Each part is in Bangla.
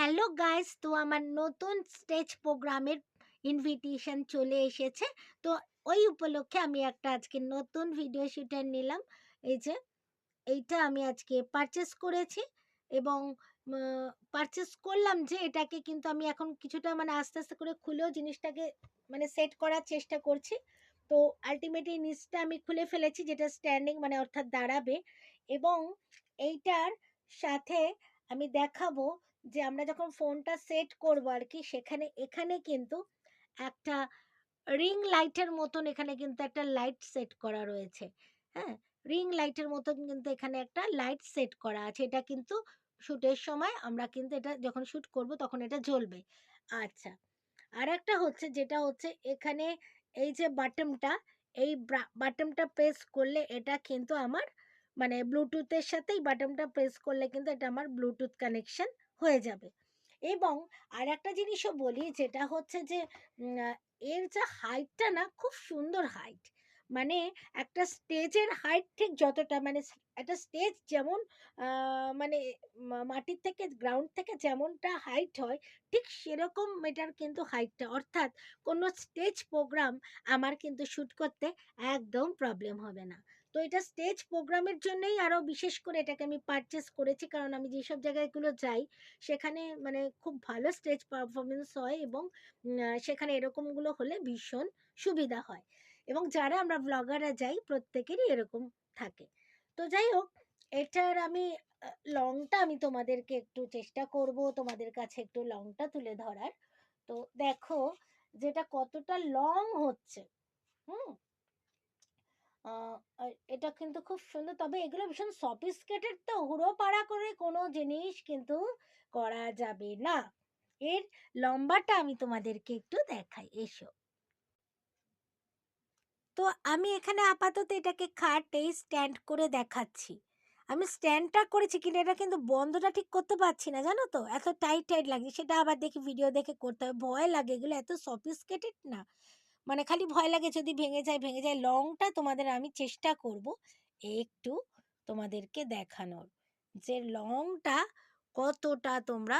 হ্যালো গাইস, তো আমার নতুন স্টেজ প্রোগ্রামের ইনভিটেশন চলে এসেছে। তো ওই উপলক্ষে আমি একটা আজকে নতুন ভিডিও শুটার নিলাম। এই যে এইটা আমি আজকে পারচেজ করেছি এবং পারচেজ করলাম যে এটাকে কিন্তু আমি এখন কিছুটা মানে আস্তে আস্তে করে খুলেও জিনিসটাকে মানে সেট করার চেষ্টা করছি। তো আলটিমেটলি নিচটা আমি খুলে ফেলেছি, যেটা স্ট্যান্ডিং মানে অর্থাৎ দাঁড়াবে। এবং এইটার সাথে আমি দেখাবো যে আমরা যখন ফোনটা সেট করবো আর কি, সেখানে এখানে কিন্তু একটা রিং লাইটের মতন এখানে কিন্তু একটা লাইট সেট করা রয়েছে। হ্যাঁ, রিং লাইটের মতন কিন্তু এখানে একটা লাইট সেট করা আছে। এটা কিন্তু শুটের সময় আমরা কিন্তু এটা যখন শুট করব তখন এটা জ্বলবে। আচ্ছা, আরেকটা হচ্ছে যেটা হচ্ছে এখানে এই যে বাটনটা, এই বাটনটা প্রেস করলে এটা কিন্তু আমার মানে ব্লুটুথের সাথেই বাটনটা প্রেস করলে কিন্তু এটা আমার ব্লুটুথ কানেকশন হয়ে যাবে। এবং আরেকটা জিনিসও বলি, যেটা হচ্ছে যে এর যে হাইটটা না খুব সুন্দর হাইট। মানে একটা স্টেজের হাইট ঠিক যতটা মানে একটা স্টেজ যেমন মানে মাটির থেকে গ্রাউন্ড থেকে যেমনটা হাইট হয়, ঠিক সেরকম এটার কিন্তু হাইটটা। অর্থাৎ কোনো স্টেজ প্রোগ্রাম আমার কিন্তু শুট করতে একদম প্রবলেম হবে না। তো এটা স্টেজ প্রোগ্রামের জন্যই আরো বিশেষ করে এটাকে আমি পারচেজ করেছি, কারণ আমি যেসব জায়গাগুলো যাই সেখানে মানে খুব ভালো স্টেজ পারফরমেন্স হয় এবং সেখানে এরকমগুলো হলে ভীষণ সুবিধা হয়। এবং যারা আমরা ব্লগাররা যাই প্রত্যেকেরই এরকম থাকে। তো যাই হোক, এটার আমি লংটা আমি তোমাদেরকে একটু চেষ্টা করব তোমাদের কাছে একটু লংটা তুলে ধরার। তো দেখো যেটা কতটা লং হচ্ছে। হুম, এটা কিন্তু খুব সুন্দর, তবে এগুলো ভীষণ সফিস্টিকেটেড, তো হুড়োপাড়া করে কোনো জিনিস কিন্তু করা যাবে না। এর লম্বাটা আমি তোমাদেরকে একটু দেখাই, এসো। তো আমি এখানে আপাতত এটাকে খাটে স্ট্যান্ড করে দেখাচ্ছি। আমি স্ট্যান্ডটা করেছি কিন্তু এটা কিন্তু বন্ধটা ঠিক করতে পারছি না, জানো তো? এত টাইট টাইট লাগছে, সেটা আবার দেখি ভিডিও দেখে করতে হবে। ভয় লাগে, এগুলো এত সফিস্টিকেটেড না। মানে খালি ভয় লাগে যদি ভেঙে যায়, ভেঙে যায়। লংটা তোমাদের আমি চেষ্টা করব একটু তোমাদেরকে দেখানোর, যে লংটা কতটা তোমরা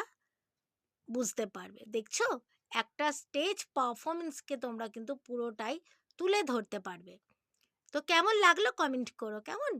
বুঝতে পারবে। দেখছো? একটা স্টেজ পারফরম্যান্সকে তোমরা কিন্তু পুরোটাই তুলে ধরতে পারবে। তো কেমন লাগলো কমেন্ট করো, কেমন?